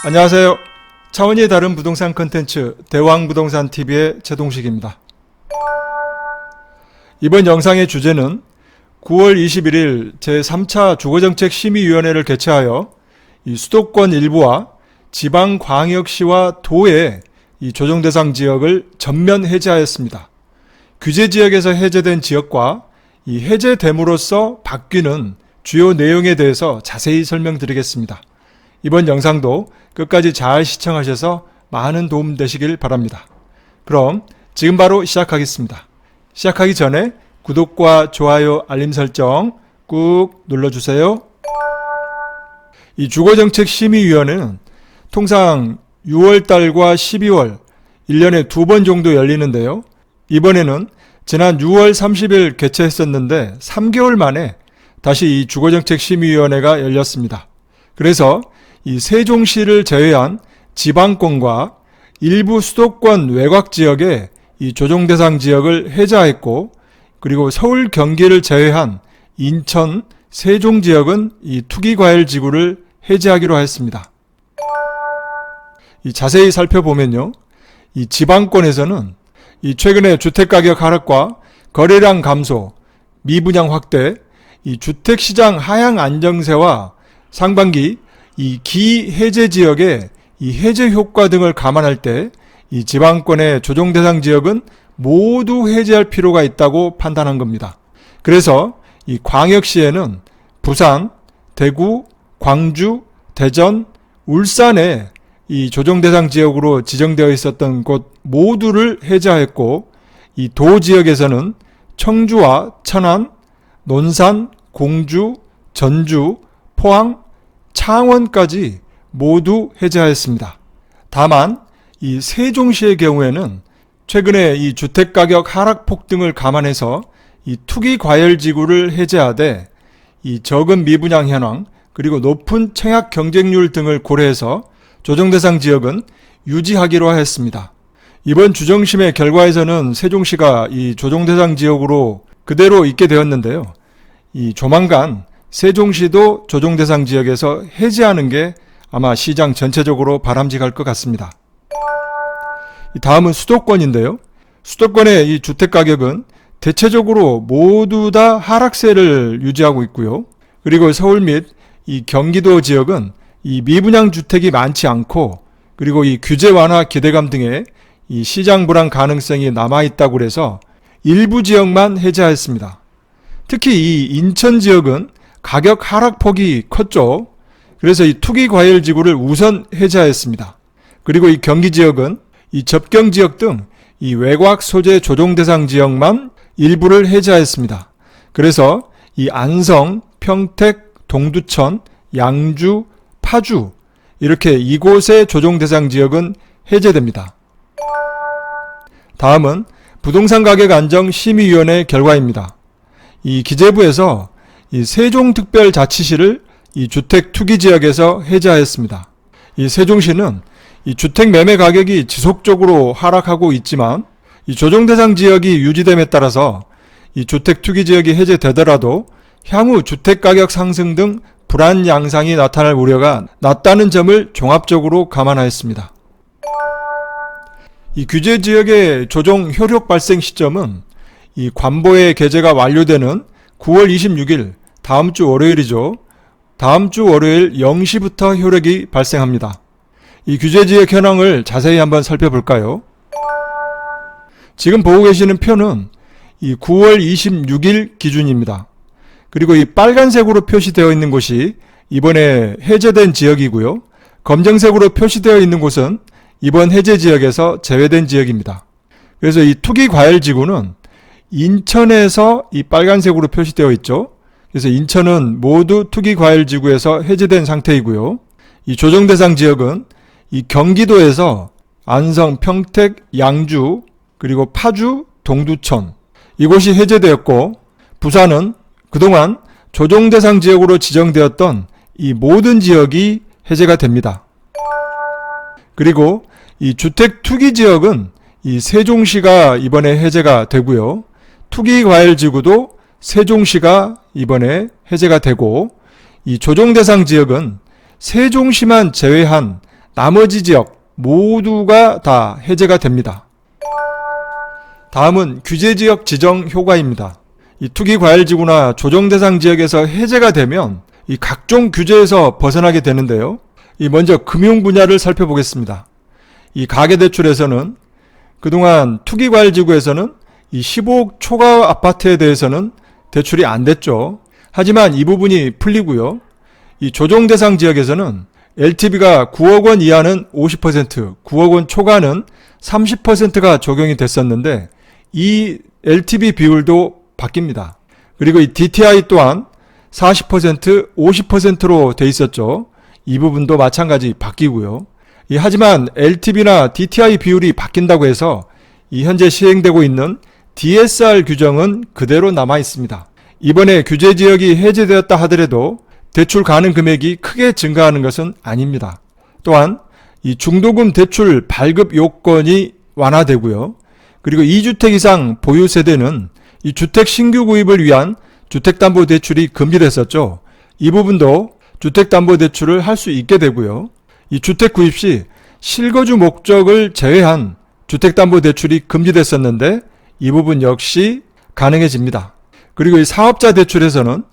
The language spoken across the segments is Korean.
안녕하세요. 차원이 다른 부동산 컨텐츠 대왕부동산TV의 최동식입니다. 이번 영상의 주제는 9월 21일 제3차 주거정책심의위원회를 개최하여 이 수도권 일부와 지방광역시와 도의 이 조정대상 지역을 전면 해제하였습니다. 규제지역에서 해제된 지역과 이 해제됨으로써 바뀌는 주요 내용에 대해서 자세히 설명드리겠습니다. 이번 영상도 끝까지 잘 시청하셔서 많은 도움 되시길 바랍니다. 그럼 지금 바로 시작하겠습니다. 시작하기 전에 구독과 좋아요, 알림 설정 꾹 눌러주세요. 이 주거정책심의위원회는 통상 6월달과 12월 1년에 2번 정도 열리는데요. 이번에는 지난 6월 30일 개최했었는데 3개월 만에 다시 이 주거정책심의위원회가 열렸습니다. 그래서 이 세종시를 제외한 지방권과 일부 수도권 외곽 지역의 이 조정대상 지역을 해제했고, 그리고 서울 경기를 제외한 인천, 세종 지역은 이 투기과열지구를 해제하기로 하였습니다. 이 자세히 살펴보면요, 이 지방권에서는 이 최근에 주택가격 하락과 거래량 감소, 미분양 확대, 이 주택시장 하향 안정세와 상반기 이 기해제 지역의 이 해제 효과 등을 감안할 때 이 지방권의 조정대상 지역은 모두 해제할 필요가 있다고 판단한 겁니다. 그래서 이 광역시에는 부산, 대구, 광주, 대전, 울산에 이 조정대상 지역으로 지정되어 있었던 곳 모두를 해제하였고, 이 도 지역에서는 청주와 천안, 논산, 공주, 전주, 포항, 창원까지 모두 해제하였습니다. 다만 이 세종시의 경우에는 최근에 이 주택가격 하락폭 등을 감안해서 이 투기과열지구를 해제하되 이 적은 미분양 현황 그리고 높은 청약 경쟁률 등을 고려해서 조정대상 지역은 유지하기로 하였습니다. 이번 주정심의 결과에서는 세종시가 이 조정대상 지역으로 그대로 있게 되었는데요. 이 조만간 세종시도 조정대상 지역에서 해제하는 게 아마 시장 전체적으로 바람직할 것 같습니다. 다음은 수도권인데요. 수도권의 이 주택가격은 대체적으로 모두 다 하락세를 유지하고 있고요. 그리고 서울 및 이 경기도 지역은 이 미분양 주택이 많지 않고, 그리고 이 규제 완화 기대감 등의 이 시장 불안 가능성이 남아있다고 해서 일부 지역만 해제하였습니다. 특히 이 인천 지역은 가격 하락폭이 컸죠. 그래서 이 투기과열지구를 우선 해제하였습니다. 그리고 이 경기 지역은 이 접경 지역 등 이 외곽 소재 조정대상 지역만 일부를 해제하였습니다. 그래서 이 안성, 평택, 동두천, 양주, 파주 이렇게 이곳의 조정대상 지역은 해제됩니다. 다음은 부동산 가격 안정 심의위원회 결과입니다. 이 기재부에서 이 세종특별자치시를 이 주택 투기 지역에서 해제하였습니다. 이 세종시는 이 주택 매매 가격이 지속적으로 하락하고 있지만 이 조정대상 지역이 유지됨에 따라서 이 주택 투기 지역이 해제되더라도 향후 주택 가격 상승 등 불안 양상이 나타날 우려가 낮다는 점을 종합적으로 감안하였습니다. 이 규제 지역의 조정 효력 발생 시점은 이 관보의 개제가 완료되는 9월 26일 다음 주 월요일이죠. 다음 주 월요일 0시부터 효력이 발생합니다. 이 규제지역 현황을 자세히 한번 살펴볼까요? 지금 보고 계시는 표는 이 9월 26일 기준입니다. 그리고 이 빨간색으로 표시되어 있는 곳이 이번에 해제된 지역이고요. 검정색으로 표시되어 있는 곳은 이번 해제 지역에서 제외된 지역입니다. 그래서 이 투기과열지구는 인천에서 이 빨간색으로 표시되어 있죠. 그래서 인천은 모두 투기과열지구에서 해제된 상태이고요. 이 조정대상 지역은 이 경기도에서 안성, 평택, 양주, 그리고 파주, 동두천 이곳이 해제되었고, 부산은 그동안 조정대상 지역으로 지정되었던 이 모든 지역이 해제가 됩니다. 그리고 이 주택 투기 지역은 이 세종시가 이번에 해제가 되고요. 투기과열지구도 세종시가 이번에 해제가 되고, 이 조정대상 지역은 세종시만 제외한 나머지 지역 모두가 다 해제가 됩니다. 다음은 규제지역 지정 효과입니다. 이 투기과열지구나 조정대상 지역에서 해제가 되면 이 각종 규제에서 벗어나게 되는데요. 먼저 금융 분야를 살펴보겠습니다. 이 가계대출에서는 그동안 투기과열지구에서는 이 15억 초과 아파트에 대해서는 대출이 안 됐죠. 하지만 이 부분이 풀리고요. 이 조정대상 지역에서는 LTV가 9억 원 이하는 50%, 9억 원 초과는 30%가 적용이 됐었는데 이 LTV 비율도 바뀝니다. 그리고 이 DTI 또한 40%, 50%로 돼 있었죠. 이 부분도 마찬가지 바뀌고요. 하지만 LTV나 DTI 비율이 바뀐다고 해서 이 현재 시행되고 있는 DSR 규정은 그대로 남아 있습니다. 이번에 규제 지역이 해제되었다 하더라도 대출 가능 금액이 크게 증가하는 것은 아닙니다. 또한 이 중도금 대출 발급 요건이 완화되고요. 그리고 2주택 이상 보유 세대는 이 주택 신규 구입을 위한 주택담보대출이 금지됐었죠. 이 부분도 주택담보대출을 할 수 있게 되고요. 이 주택 구입 시 실거주 목적을 제외한 주택담보대출이 금지됐었는데 이 부분 역시 가능해집니다. 그리고 이 사업자 대출에서는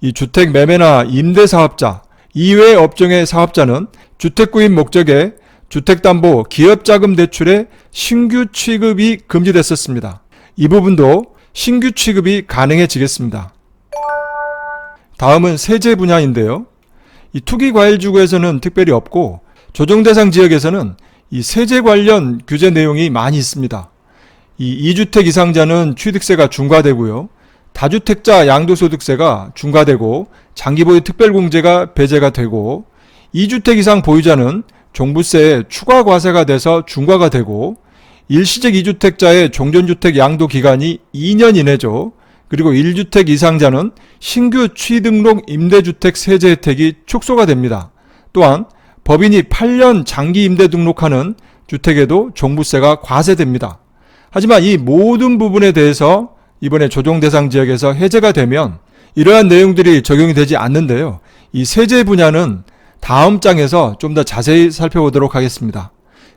이 주택 매매나 임대사업자 이외 업종의 사업자는 주택 구입 목적의 주택담보 기업자금 대출의 신규 취급이 금지됐었습니다. 이 부분도 신규 취급이 가능해지겠습니다. 다음은 세제 분야인데요. 이 투기과열지구에서는 특별히 없고 조정대상 지역에서는 이 세제 관련 규제 내용이 많이 있습니다. 이 2주택 이상자는 취득세가 중과되고요. 다주택자 양도소득세가 중과되고 장기보유 특별공제가 배제가 되고 2주택 이상 보유자는 종부세에 추가과세가 돼서 중과가 되고 일시적 2주택자의 종전주택 양도 기간이 2년 이내죠. 그리고 1주택 이상자는 신규 취등록 임대주택 세제 혜택이 축소가 됩니다. 또한 법인이 8년 장기 임대 등록하는 주택에도 종부세가 과세됩니다. 하지만 이 모든 부분에 대해서 이번에 조정대상 지역에서 해제가 되면 이러한 내용들이 적용이 되지 않는데요. 이 세제 분야는 다음 장에서 좀 더 자세히 살펴보도록 하겠습니다.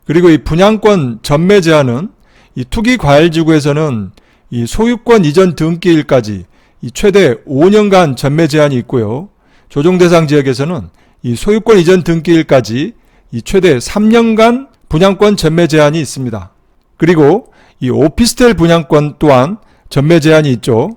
그리고 이 분양권 전매 제한은 이 투기과열지구에서는 이 소유권 이전 등기일까지 이 최대 5년간 전매 제한이 있고요. 조정대상 지역에서는 이 소유권 이전 등기일까지 이 최대 3년간 분양권 전매 제한이 있습니다. 그리고 이 오피스텔 분양권 또한 전매 제한이 있죠.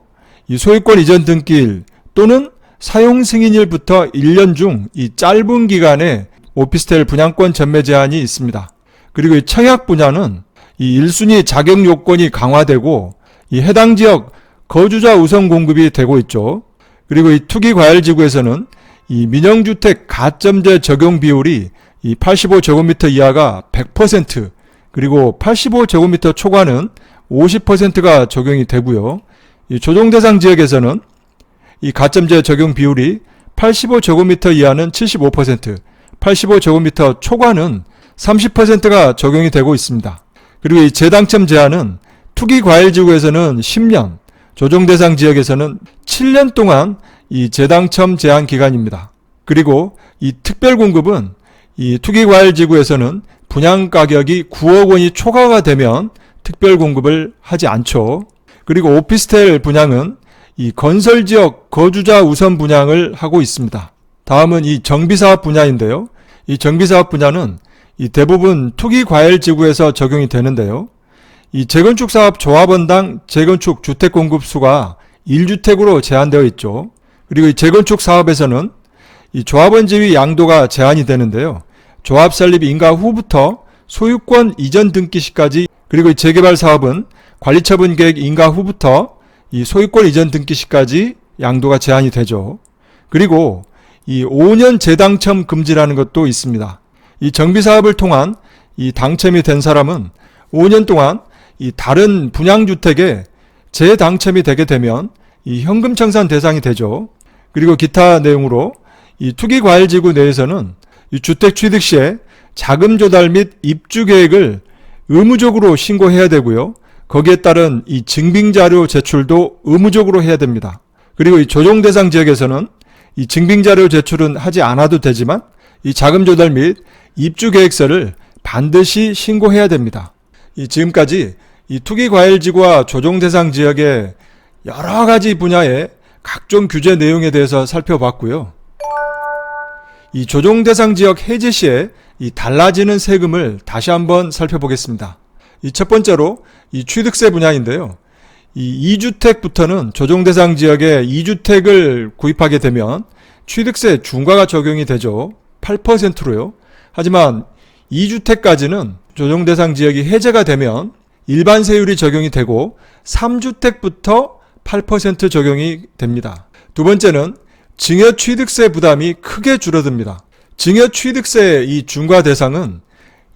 이 소유권 이전 등기일 또는 사용 승인일부터 1년 중 이 짧은 기간에 오피스텔 분양권 전매 제한이 있습니다. 그리고 이 청약 분야는 이 1순위 자격 요건이 강화되고 이 해당 지역 거주자 우선 공급이 되고 있죠. 그리고 이 투기과열지구에서는 이 민영주택 가점제 적용 비율이 이 85제곱미터 이하가 100%, 그리고 85제곱미터 초과는 50%가 적용이 되고요. 이 조정대상 지역에서는 이 가점제 적용 비율이 85제곱미터 이하는 75%, 85제곱미터 초과는 30%가 적용이 되고 있습니다. 그리고 이 재당첨 제한은 투기과열지구에서는 10년, 조정대상 지역에서는 7년 동안 이 재당첨 제한 기간입니다. 그리고 이 특별공급은 이 투기과열지구에서는 분양가격이 9억 원이 초과가 되면 특별공급을 하지 않죠. 그리고 오피스텔 분양은 이 건설지역 거주자 우선 분양을 하고 있습니다. 다음은 이 정비사업 분야인데요. 이 정비사업 분야는 이 대부분 투기과열지구에서 적용이 되는데요. 이 재건축사업 조합원당 재건축 주택 공급수가 1주택으로 제한되어 있죠. 그리고 이 재건축 사업에서는 이 조합원 지위 양도가 제한이 되는데요. 조합 설립 인가 후부터 소유권 이전 등기 시까지, 그리고 이 재개발 사업은 관리처분 계획 인가 후부터 이 소유권 이전 등기 시까지 양도가 제한이 되죠. 그리고 이 5년 재당첨 금지라는 것도 있습니다. 이 정비사업을 통한 이 당첨이 된 사람은 5년 동안 이 다른 분양주택에 재당첨이 되게 되면 이 현금 청산 대상이 되죠. 그리고 기타 내용으로 이 투기과열지구 내에서는 이 주택 취득 시에 자금 조달 및 입주 계획을 의무적으로 신고해야 되고요. 거기에 따른 이 증빙자료 제출도 의무적으로 해야 됩니다. 그리고 이 조정대상 지역에서는 이 증빙자료 제출은 하지 않아도 되지만 이 자금 조달 및 입주 계획서를 반드시 신고해야 됩니다. 지금까지 이 투기과열지구와 조정대상 지역의 여러 가지 분야의 각종 규제 내용에 대해서 살펴봤고요. 이 조정대상 지역 해제 시에 이 달라지는 세금을 다시 한번 살펴보겠습니다. 이 첫 번째로 이 취득세 분야인데요. 이 2주택부터는 조정대상 지역에 2주택을 구입하게 되면 취득세 중과가 적용이 되죠. 8%로요. 하지만 2주택까지는 조정대상 지역이 해제가 되면 일반 세율이 적용이 되고 3주택부터 8% 적용이 됩니다. 두 번째는 증여취득세 부담이 크게 줄어듭니다. 증여취득세 이 중과 대상은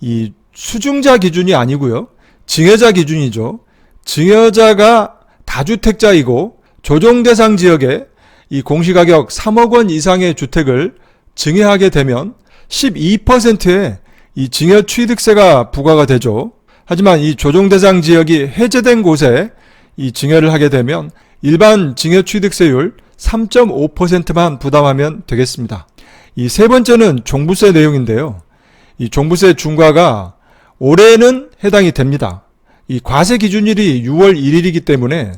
이 수중자 기준이 아니고요. 증여자 기준이죠. 증여자가 다주택자이고 조정대상 지역에 이 공시가격 3억 원 이상의 주택을 증여하게 되면 12%의 이 증여취득세가 부과가 되죠. 하지만 이 조정대상 지역이 해제된 곳에 이 증여를 하게 되면 일반 증여취득세율 3.5%만 부담하면 되겠습니다. 이 세 번째는 종부세 내용인데요. 이 종부세 중과가 올해는 해당이 됩니다. 이 과세 기준일이 6월 1일이기 때문에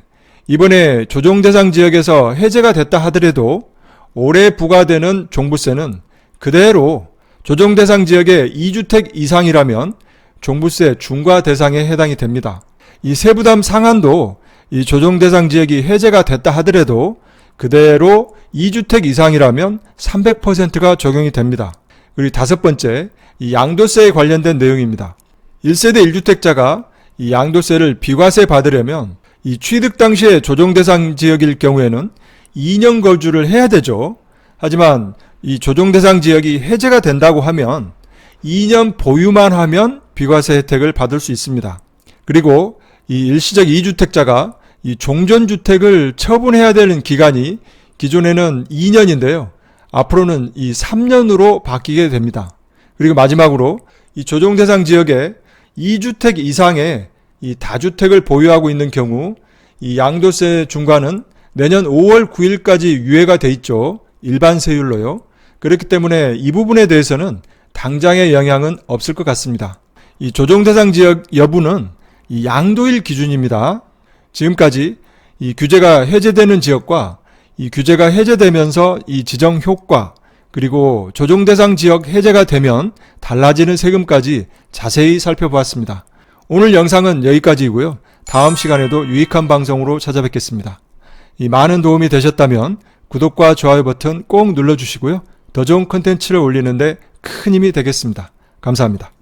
이번에 조정대상 지역에서 해제가 됐다 하더라도 올해 부과되는 종부세는 그대로 조정대상 지역의 2주택 이상이라면 종부세 중과 대상에 해당이 됩니다. 이 세부담 상한도 이 조정대상 지역이 해제가 됐다 하더라도 그대로 2주택 이상이라면 300%가 적용이 됩니다. 그리고 다섯 번째, 이 양도세에 관련된 내용입니다. 1세대 1주택자가 이 양도세를 비과세 받으려면 이 취득 당시에 조정대상 지역일 경우에는 2년 거주를 해야 되죠. 하지만 이 조정대상 지역이 해제가 된다고 하면 2년 보유만 하면 비과세 혜택을 받을 수 있습니다. 그리고 이 일시적 2주택자가 이 종전주택을 처분해야 되는 기간이 기존에는 2년인데요. 앞으로는 이 3년으로 바뀌게 됩니다. 그리고 마지막으로 이 조정대상 지역에 2주택 이상의 이 다주택을 보유하고 있는 경우 이 양도세 중과는 내년 5월 9일까지 유예가 돼 있죠. 일반 세율로요. 그렇기 때문에 이 부분에 대해서는 당장의 영향은 없을 것 같습니다. 이 조정대상 지역 여부는 이 양도일 기준입니다. 지금까지 이 규제가 해제되는 지역과 이 규제가 해제되면서 이 지정 효과 그리고 조정대상 지역 해제가 되면 달라지는 세금까지 자세히 살펴보았습니다. 오늘 영상은 여기까지이고요. 다음 시간에도 유익한 방송으로 찾아뵙겠습니다. 이 많은 도움이 되셨다면 구독과 좋아요 버튼 꼭 눌러주시고요. 더 좋은 컨텐츠를 올리는데 큰 힘이 되겠습니다. 감사합니다.